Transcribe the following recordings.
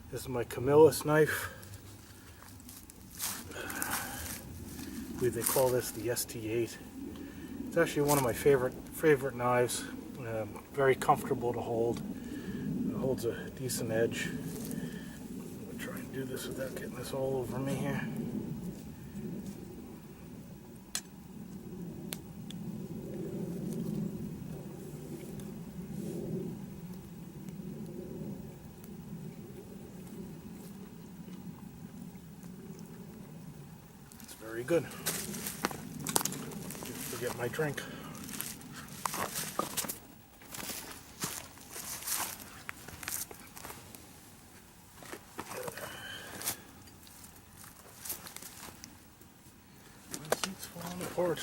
This is my Camillus knife. I believe they call this the ST8. It's actually one of my favorite knives. Very comfortable to hold. It holds a decent edge. I'm going to try and do this without getting this all over me here. It's very good. Didn't forget my drink. My seat's falling apart.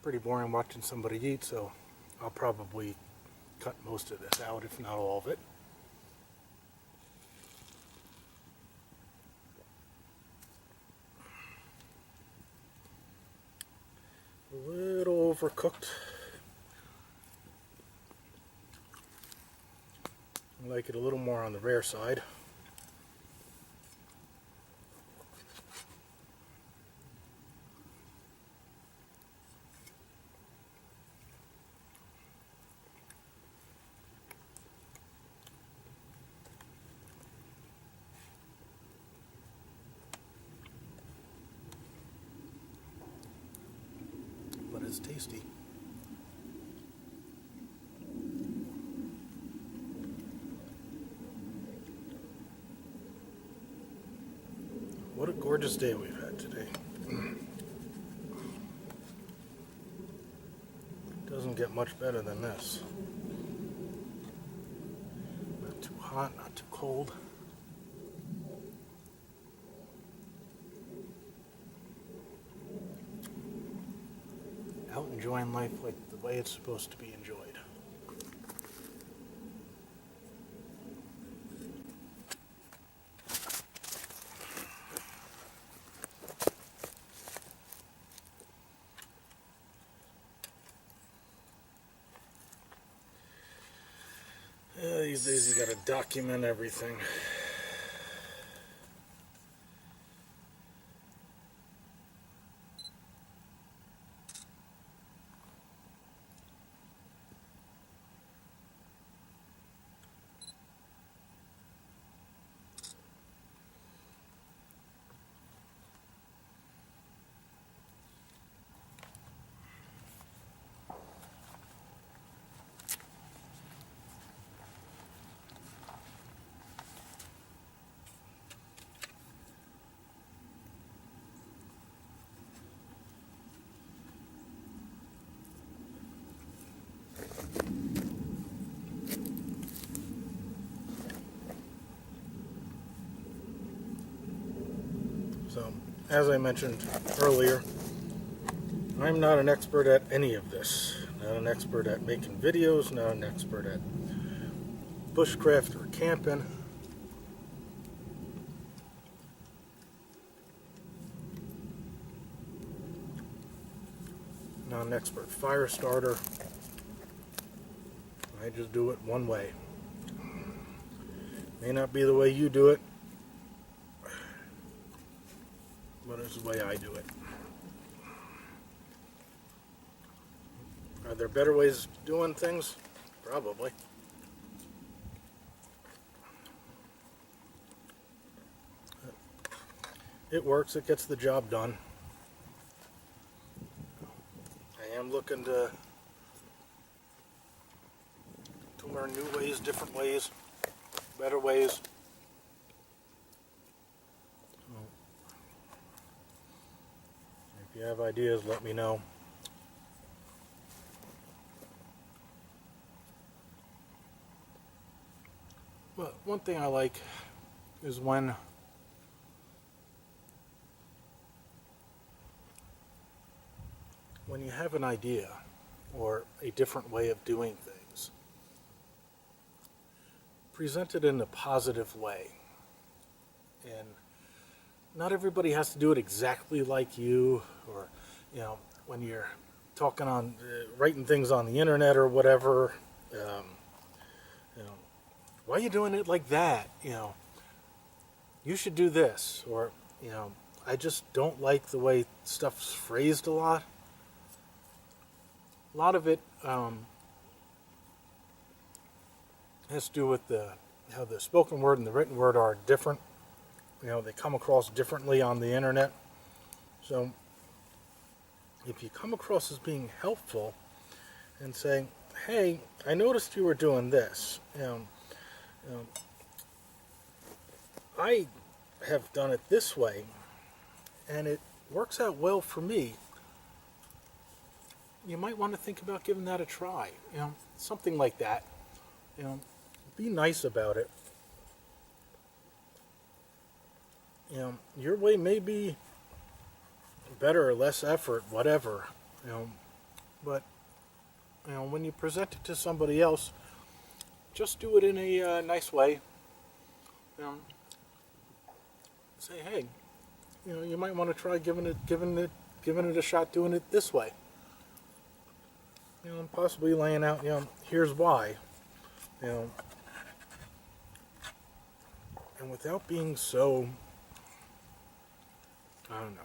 Pretty boring watching somebody eat, so I'll probably cut most of this out, if not all of it. A little overcooked. I like it a little more on the rare side. But it's tasty. What a gorgeous day we've had today. Doesn't get much better than this. Not too hot, not too cold. Out enjoying life like the way it's supposed to be enjoyed. These days you gotta document everything. So, as I mentioned earlier, I'm not an expert at any of this. Not an expert at making videos, not an expert at bushcraft or camping. Not an expert fire starter. I just do it one way. May not be the way you do it, but it's the way I do it. Are there better ways of doing things? Probably. It works, it gets the job done. I am looking to learn new ways, different ways, better ways. If you have ideas, let me know. But one thing I like is when you have an idea or a different way of doing things, present it in a positive way. And not everybody has to do it exactly like you, or, when you're talking on, writing things on the internet or whatever, you know, why are you doing it like that? You should do this, or, I just don't like the way stuff's phrased a lot. A lot of it has to do with how the spoken word and the written word are different. They come across differently on the internet. So if you come across as being helpful and saying, hey, I noticed you were doing this. I have done it this way, and it works out well for me. You might want to think about giving that a try. Something like that. Be nice about it. Your way may be better or less effort, whatever. But when you present it to somebody else, just do it in a nice way. Say, hey, you might want to try giving it a shot doing it this way. And possibly laying out, here's why. And without being so, I don't know,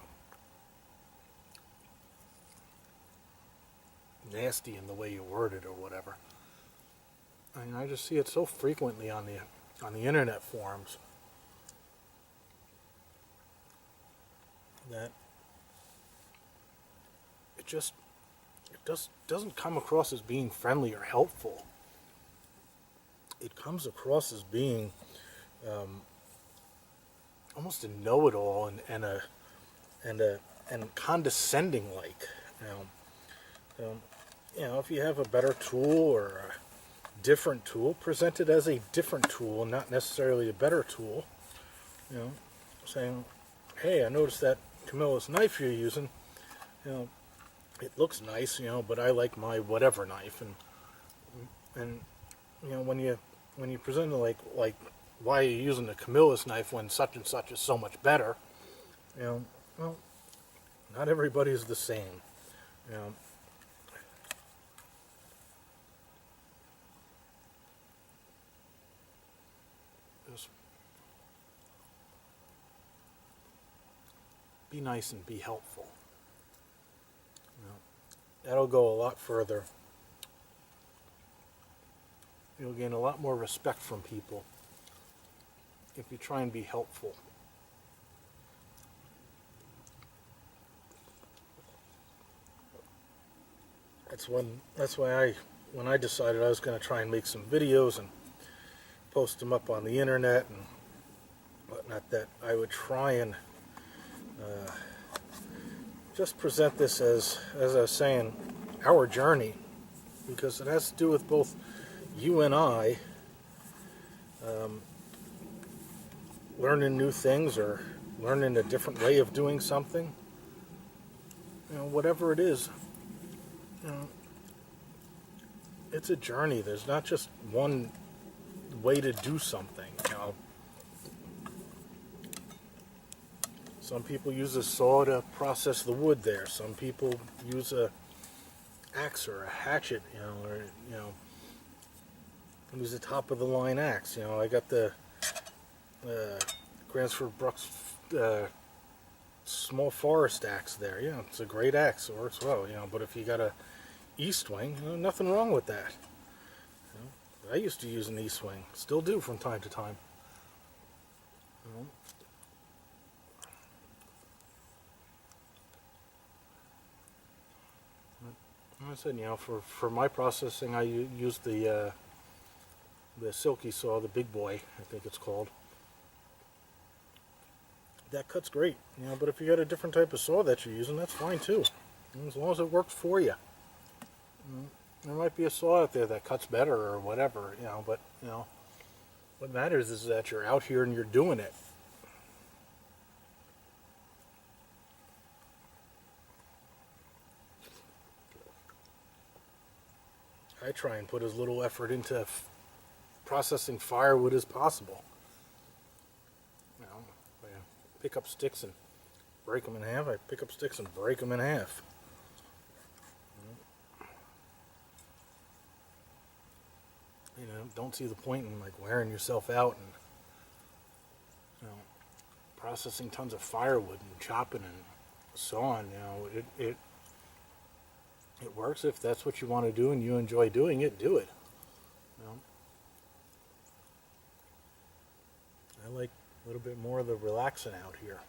nasty in the way you word it or whatever. I just see it so frequently on the internet forums that it doesn't come across as being friendly or helpful. It comes across as being almost a know-it-all and condescending like. If you have a better tool or a different tool, present it as a different tool, not necessarily a better tool. Saying, hey, I noticed that Camilla's knife you're using. It looks nice, but I like my whatever knife. And when you present it like why are you using the Camilla's knife when such and such is so much better? Well, not everybody is the same. Just be nice and be helpful. That'll go a lot further. You'll gain a lot more respect from people if you try and be helpful. That's why when I decided I was going to try and make some videos and post them up on the internet and whatnot, that I would try and just present this as I was saying, our journey, because it has to do with both you and I learning new things or learning a different way of doing something. Whatever it is, it's a journey. There's not just one way to do something. Some people use a saw to process the wood there. Some people use a axe or a hatchet, or use a top of the line axe. I got the Gransford Brooks small forest axe there. It's a great axe. It works well. But if you got a E-swing, nothing wrong with that. I used to use an E-swing, still do from time to time. I said, for my processing, I used the silky saw, the big boy, I think it's called. That cuts great, but if you got a different type of saw that you're using, that's fine too, as long as it works for you. There might be a saw out there that cuts better or whatever, but What matters is that you're out here and you're doing it. I try and put as little effort into processing firewood as possible. You know, I pick up sticks and break them in half. I pick up sticks and break them in half. You know, don't see the point in like wearing yourself out and, you know, processing tons of firewood and chopping and sawing. You know, it works if that's what you want to do and you enjoy doing it. Do it. You know, I like a little bit more of the relaxing out here.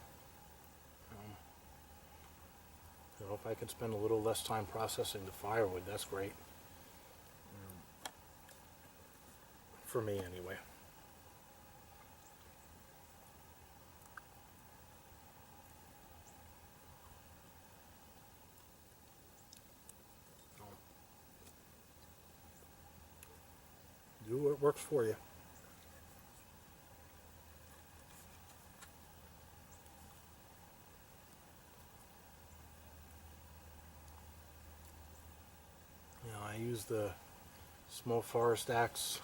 So if I can spend a little less time processing the firewood, that's great. For me, anyway. Do what works for you. You know, I use the small forest axe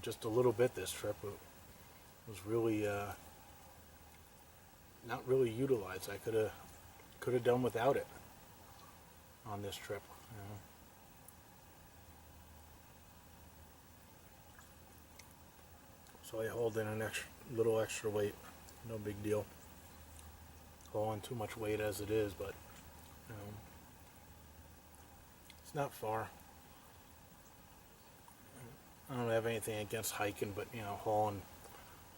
just a little bit this trip. It was really not really utilized. I could have done without it on this trip. You know. So I hauled in an little extra weight. No big deal. Hauling too much weight as it is, but you know, it's not far. I don't have anything against hiking, but you know, hauling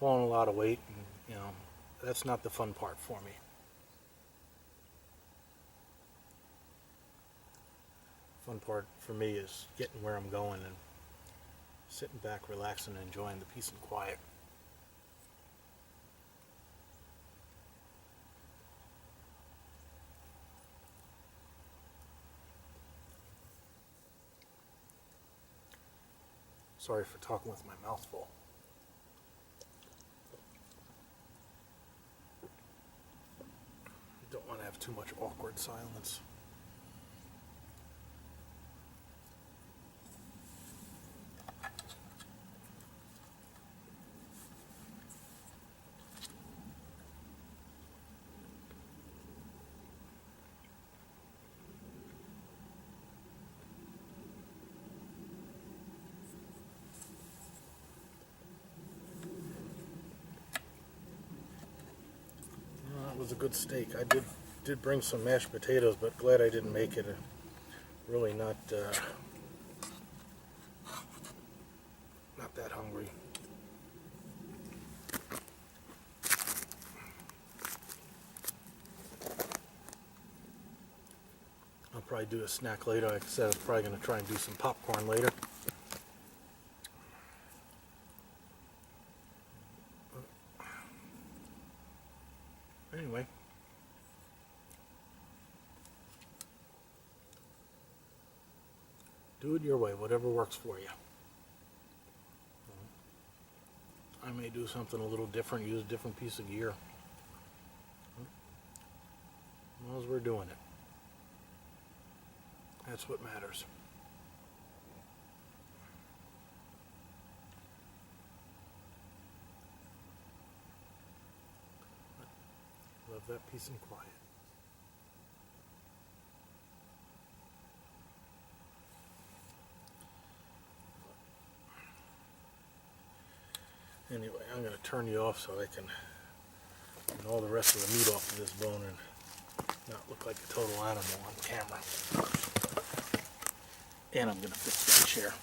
a lot of weight, and you know, that's not the fun part for me. Fun part for me is getting where I'm going and sitting back, relaxing, and enjoying the peace and quiet. Sorry for talking with my mouth full. Don't want to have too much awkward silence. Was a good steak. I did bring some mashed potatoes, but glad I didn't make it. Really not that hungry. I'll probably do a snack later. Like I said, I was probably going to try and do some popcorn later. Anyway, do it your way, whatever works for you. I may do something a little different, use a different piece of gear. As long as we're doing it. That's what matters. Love that peace and quiet. Anyway, I'm going to turn you off so I can get all the rest of the meat off of this bone and not look like a total animal on camera. And I'm going to fix that chair.